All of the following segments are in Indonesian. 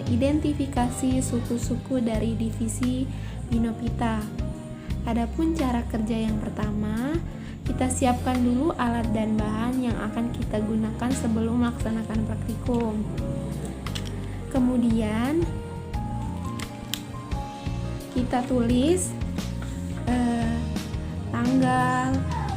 identifikasi suku-suku dari divisi Pinophyta. Adapun cara kerja yang pertama, kita siapkan dulu alat dan bahan yang akan kita gunakan sebelum melaksanakan praktikum. Kemudian kita tulis tanggal,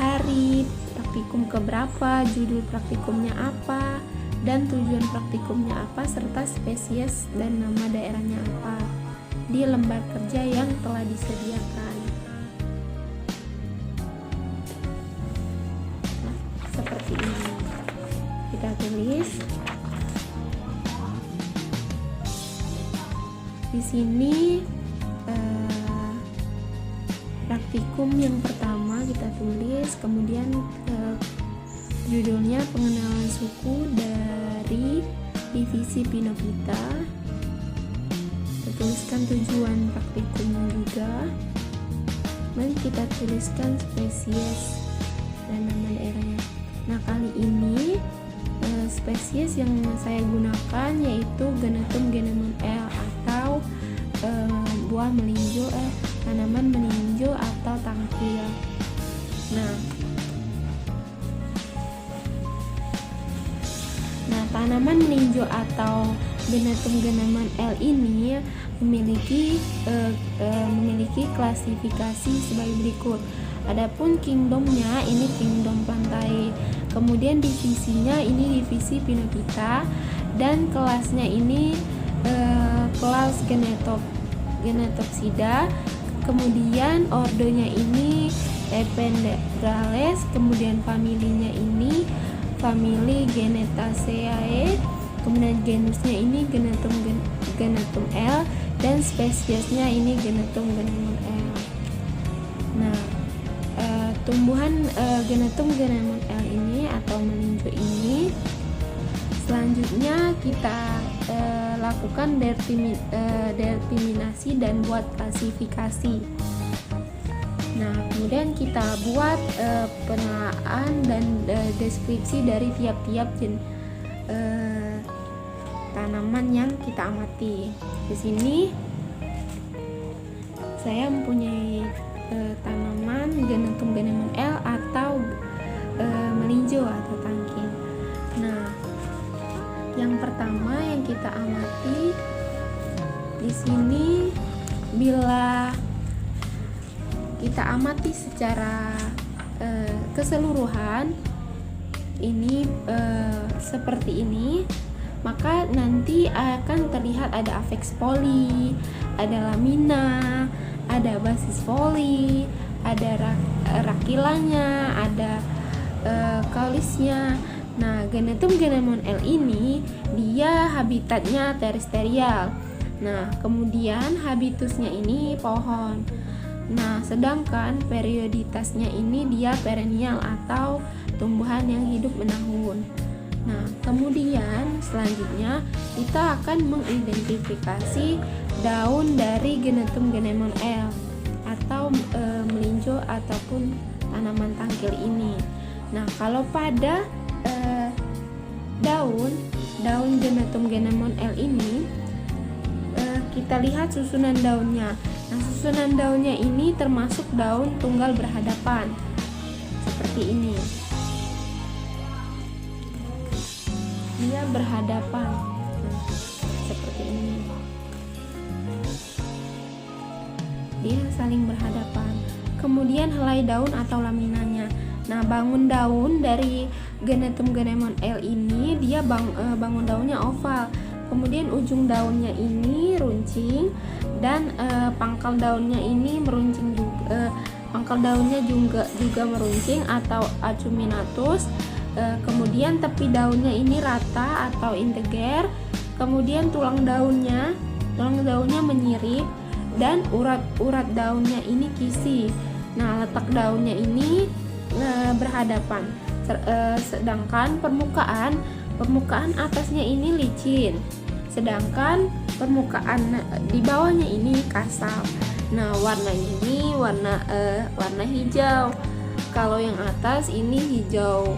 hari, praktikum keberapa, judul praktikumnya apa, dan tujuan praktikumnya apa, serta spesies dan nama daerahnya apa di lembar kerja yang telah disediakan. Nah, seperti ini kita tulis. Di sini praktikum yang pertama kita tulis, kemudian judulnya pengenalan suku dari divisi Pinophyta. Kita tuliskan tujuan praktikumnya juga, dan kita tuliskan spesies dan nama daerahnya. Nah, kali ini spesies yang saya gunakan yaitu Genetum genemon L atau buah melinjo, tanaman melinjo atau tangkil. Nah, tanaman melinjo atau Genetum genemon L ini memiliki klasifikasi sebagai berikut. Adapun kingdomnya ini kingdom pantai, kemudian divisinya ini divisi Pinophyta, dan kelasnya ini kelas Genetopsida, kemudian ordonya ini Ependrales, kemudian familinya ini famili Genetaceae, kemudian genusnya ini Genetum L, dan spesiesnya ini Genetum genemon L. Nah, tumbuhan Genetum genemon L ini atau melinjo ini selanjutnya kita lakukan determinasi dan buat klasifikasi. Nah, kemudian kita buat penamaan dan deskripsi dari tiap-tiap tanaman yang kita amati. Di sini saya mempunyai tanaman Genetum genemon L atau melinjo atau tangkil. Nah, yang pertama yang kita amati di sini, bila kita amati secara keseluruhan ini seperti ini, maka nanti akan terlihat ada afeks foli, ada lamina, ada basis foli, ada rakilanya, ada kaulisnya. Nah, Genetum genemon L ini dia habitatnya terestrial. Nah, kemudian habitusnya ini pohon. Nah, sedangkan perioditasnya ini dia perennial atau tumbuhan yang hidup menahun. Nah, kemudian selanjutnya kita akan mengidentifikasi daun dari Genetum genemon L atau melinjo ataupun tanaman tangkil ini. Nah, kalau pada daun Genetum genemon L ini kita lihat susunan daunnya. Nah, susunan daunnya ini termasuk daun tunggal berhadapan seperti ini. Dia berhadapan seperti ini. Dia saling berhadapan. Kemudian helai daun atau laminanya. Nah, bangun daun dari Genetum genemon L ini dia bangun daunnya oval. Kemudian ujung daunnya ini runcing, dan pangkal daunnya ini meruncing juga. Pangkal daunnya juga meruncing atau acuminatus. Kemudian tepi daunnya ini rata atau integer. Kemudian tulang daunnya menyirip, dan urat daunnya ini kisi. Nah, letak daunnya ini berhadapan, sedangkan permukaan atasnya ini licin, sedangkan permukaan di bawahnya ini kasar. Nah, warnanya ini warna hijau. Kalau yang atas ini hijau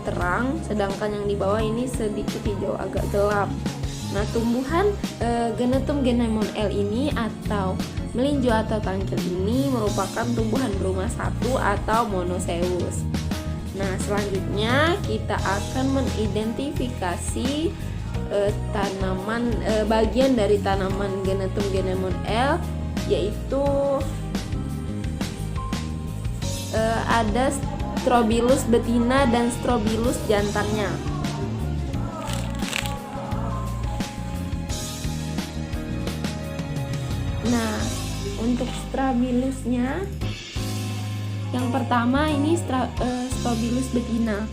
terang, sedangkan yang di bawah ini sedikit hijau agak gelap. Nah, tumbuhan Genetum genemon L ini atau melinjo atau tangkil ini merupakan tumbuhan berumah satu atau monoseus. Nah, selanjutnya kita akan mengidentifikasi tanaman bagian dari tanaman Genetum genemon L, yaitu ada Strobilus betina dan Strobilus jantannya. Nah, untuk Strobilusnya, yang pertama ini Strobilus betina.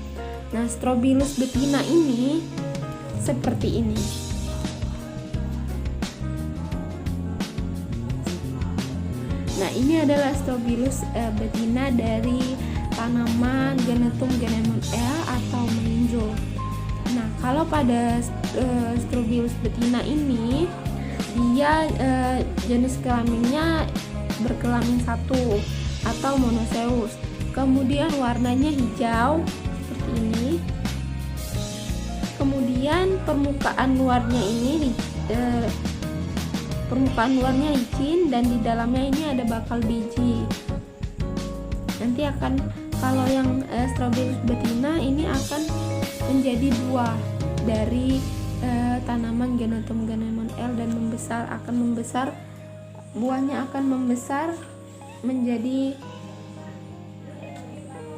Nah, Strobilus betina ini seperti ini. Nah, ini adalah Strobilus betina dari tanaman Genetum genemon L atau melinjo. Nah, kalau pada Strobilus betina ini dia jenis kelaminnya berkelamin satu atau monoseus. Kemudian warnanya hijau seperti ini. Kemudian permukaan luarnya licin dan di dalamnya ini ada bakal biji. Nanti akan, kalau yang Strobilus betina ini akan menjadi buah dari tanaman Genetum genemon L dan akan membesar, buahnya akan membesar menjadi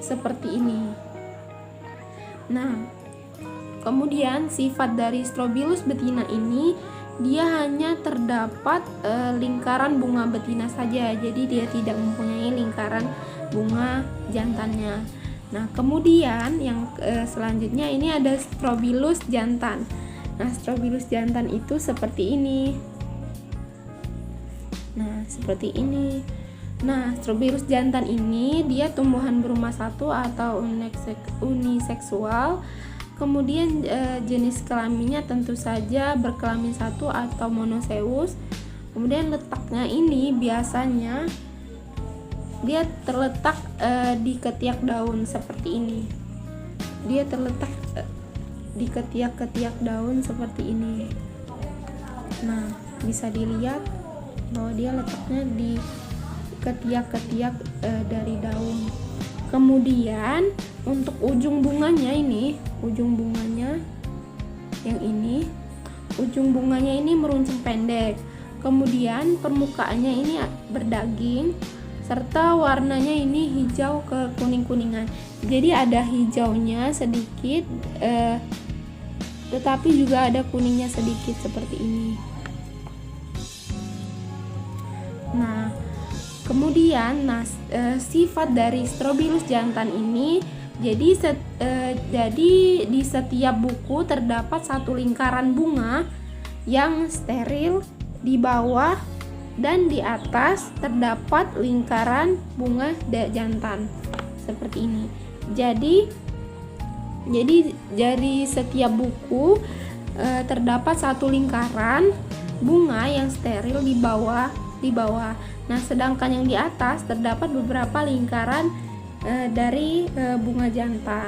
seperti ini. Nah, kemudian sifat dari Strobilus betina ini, dia hanya terdapat lingkaran bunga betina saja, jadi dia tidak mempunyai lingkaran bunga jantannya. Nah, kemudian yang selanjutnya ini ada Strobilus jantan. Nah, Strobilus jantan itu seperti ini. Nah, seperti ini. Nah, Strobilus jantan ini dia tumbuhan berumah satu atau uniseksual. Kemudian jenis kelaminnya tentu saja berkelamin satu atau monoseus. Kemudian letaknya ini biasanya dia terletak di ketiak daun seperti ini. Dia terletak di ketiak-ketiak daun seperti ini. Nah, bisa dilihat bahwa dia letaknya di ketiak-ketiak dari daun. Kemudian untuk ujung bunganya ini, ujung bunganya ini meruncing pendek. Kemudian permukaannya ini berdaging serta warnanya ini hijau ke kuning-kuningan. Jadi ada hijaunya sedikit, tetapi juga ada kuningnya sedikit seperti ini. Nah, kemudian sifat dari Strobilus jantan ini, jadi di setiap buku terdapat satu lingkaran bunga yang steril di bawah, dan di atas terdapat lingkaran bunga jantan seperti ini. Jadi dari setiap buku terdapat satu lingkaran bunga yang steril di bawah. Nah, sedangkan yang di atas terdapat beberapa lingkaran dari bunga jantan.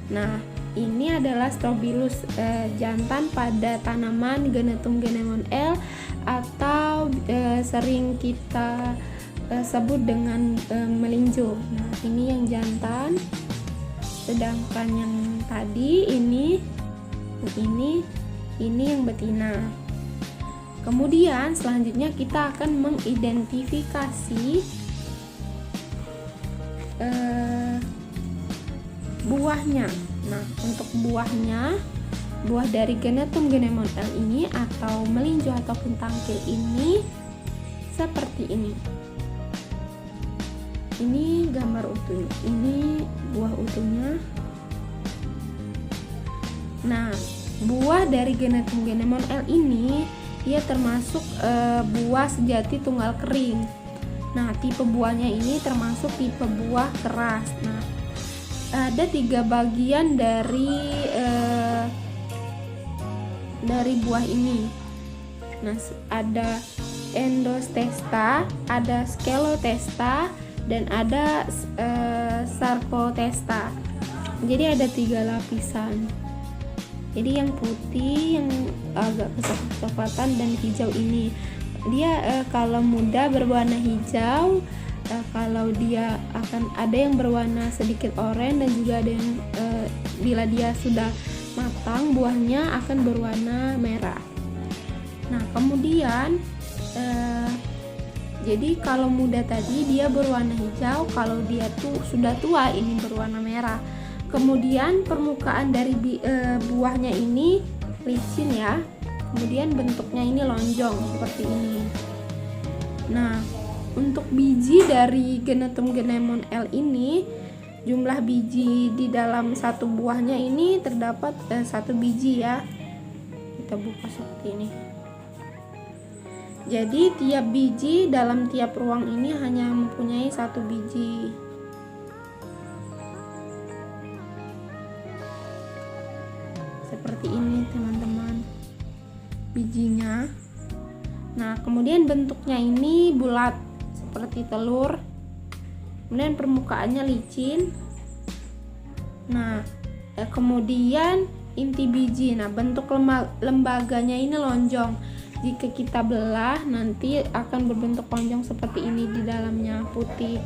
Nah, ini adalah Strobilus jantan pada tanaman Genetum genemon L atau sering kita sebut dengan melinjo. Nah, ini yang jantan, sedangkan yang tadi ini yang betina. Kemudian selanjutnya kita akan mengidentifikasi buahnya. Nah, untuk buah dari Genetum genemon L ini atau melinjo ataupun tangkil ini seperti ini. Ini gambar utuhnya, ini buah utuhnya. Nah, buah dari Genetum genemon L ini dia termasuk buah sejati tunggal kering. Nah, tipe buahnya ini termasuk tipe buah keras. Nah, ada 3 bagian dari buah ini. Nah, ada endostesta, ada sclerotesta, dan ada sarcotesta. Jadi ada 3 lapisan. Jadi yang putih, yang agak kecoklatan dan hijau ini dia kalau muda berwarna hijau, kalau dia akan ada yang berwarna sedikit oranye, dan juga ada yang bila dia sudah matang buahnya akan berwarna merah. Nah kemudian jadi kalau muda tadi dia berwarna hijau, kalau dia tuh sudah tua ini berwarna merah. Kemudian permukaan dari buahnya ini licin ya. Kemudian bentuknya ini lonjong seperti ini. Nah, untuk biji dari Genetum genemon L ini, jumlah biji di dalam satu buahnya ini terdapat 1 biji ya. Kita buka seperti ini. Jadi tiap biji dalam tiap ruang ini hanya mempunyai 1 biji. Seperti ini teman-teman bijinya. Nah kemudian bentuknya ini bulat seperti telur, kemudian permukaannya licin. Nah kemudian inti biji, nah bentuk lembaganya ini lonjong. Jika kita belah nanti akan berbentuk lonjong seperti ini, di dalamnya putih.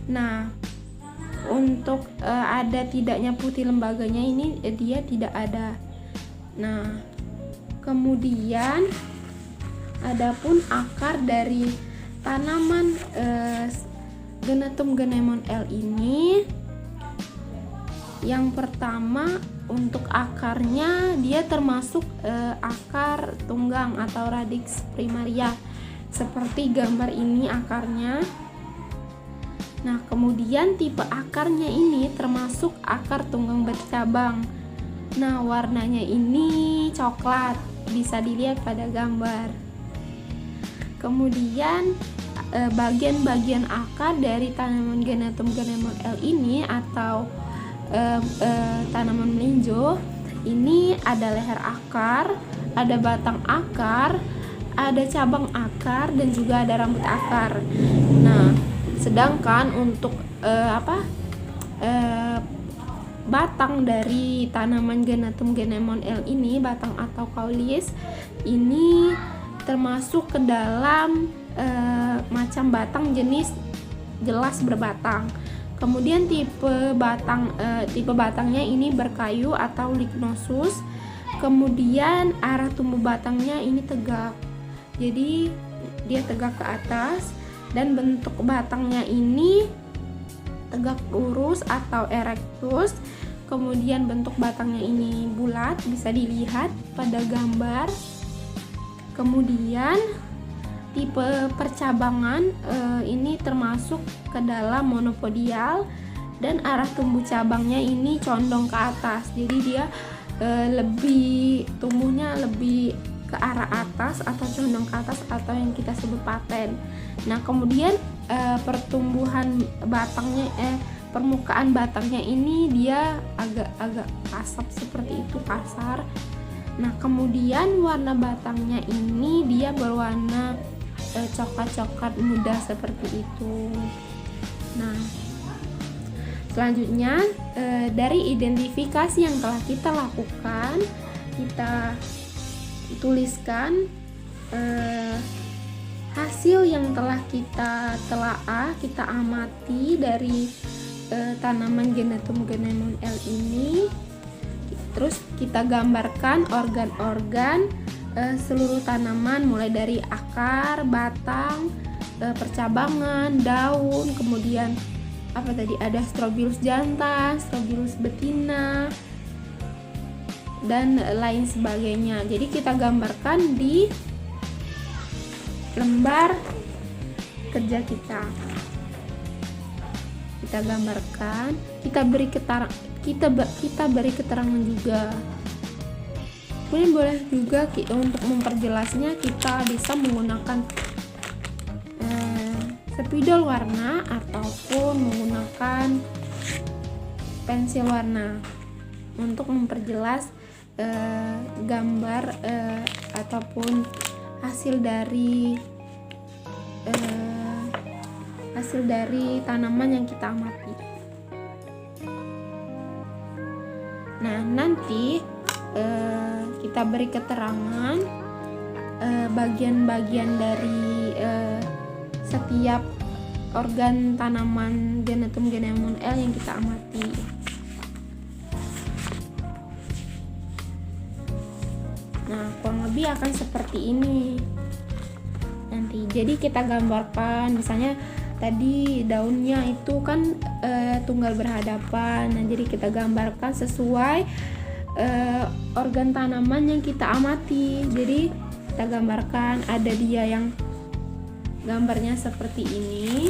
Nah untuk ada tidaknya putih lembaganya ini dia tidak ada. Nah kemudian adapun akar dari tanaman Genetum genemon L ini, yang pertama untuk akarnya dia termasuk akar tunggang atau radix primaria, seperti gambar ini akarnya. Nah kemudian tipe akarnya ini termasuk akar tunggang bercabang. Nah warnanya ini coklat, bisa dilihat pada gambar. Kemudian bagian-bagian akar dari tanaman Genetum genemon L ini atau tanaman melinjo ini ada leher akar, ada batang akar, ada cabang akar, dan juga ada rambut akar. Nah sedangkan untuk batang dari tanaman Genetum genemon L ini, batang atau caulis ini termasuk ke dalam macam batang jenis gelas berbatang. Kemudian tipe batangnya ini berkayu atau lignosus. Kemudian arah tumbuh batangnya ini tegak, jadi dia tegak ke atas, dan bentuk batangnya ini tegak lurus atau erectus. Kemudian bentuk batangnya ini bulat, bisa dilihat pada gambar. Kemudian tipe percabangan ini termasuk ke dalam monopodial, dan arah tumbuh cabangnya ini condong ke atas, jadi dia tumbuhnya lebih ke arah atas atau condong ke atas, atau yang kita sebut paten. Nah kemudian pertumbuhan batangnya permukaan batangnya ini dia agak kasar seperti itu, kasar. Nah kemudian warna batangnya ini dia berwarna coklat-coklat muda seperti itu. Nah selanjutnya dari identifikasi yang telah kita lakukan, kita tuliskan hasil yang telah kita telaah, kita amati dari tanaman Genetum genemon L ini. Terus kita gambarkan organ-organ seluruh tanaman, mulai dari akar, batang, percabangan, daun, kemudian ada Strobilus jantan, Strobilus betina, dan lain sebagainya. Jadi kita gambarkan di lembar kerja kita. Kita gambarkan, kita beri keterangan juga. Kemudian boleh juga untuk memperjelasnya kita bisa menggunakan spidol warna ataupun menggunakan pensil warna untuk memperjelas gambar ataupun hasil dari tanaman yang kita amati. Nah nanti kita beri keterangan bagian-bagian dari setiap organ tanaman genetum Genemon L yang kita amati. Nah, kurang lebih akan seperti ini nanti. Jadi kita gambarkan, misalnya tadi daunnya itu kan tunggal berhadapan. Nah, jadi kita gambarkan sesuai organ tanaman yang kita amati. Jadi kita gambarkan, ada dia yang gambarnya seperti ini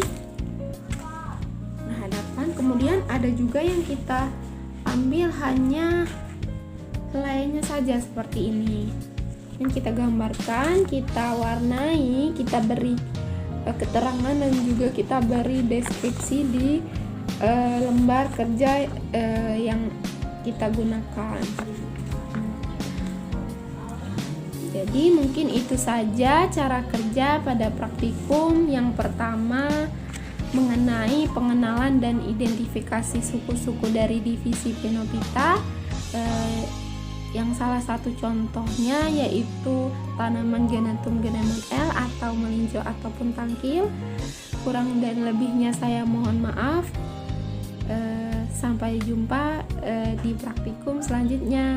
berhadapan, kemudian ada juga yang kita ambil hanya helainya saja seperti ini, yang kita gambarkan, kita warnai, kita beri keterangan dan juga kita beri deskripsi di lembar kerja yang kita gunakan. Jadi mungkin itu saja cara kerja pada praktikum yang pertama mengenai pengenalan dan identifikasi suku-suku dari divisi Phenophyta. Yang salah satu contohnya yaitu tanaman genetum Genemon L atau melinjo ataupun tangkil. Kurang dan lebihnya saya mohon maaf. Sampai jumpa di praktikum selanjutnya.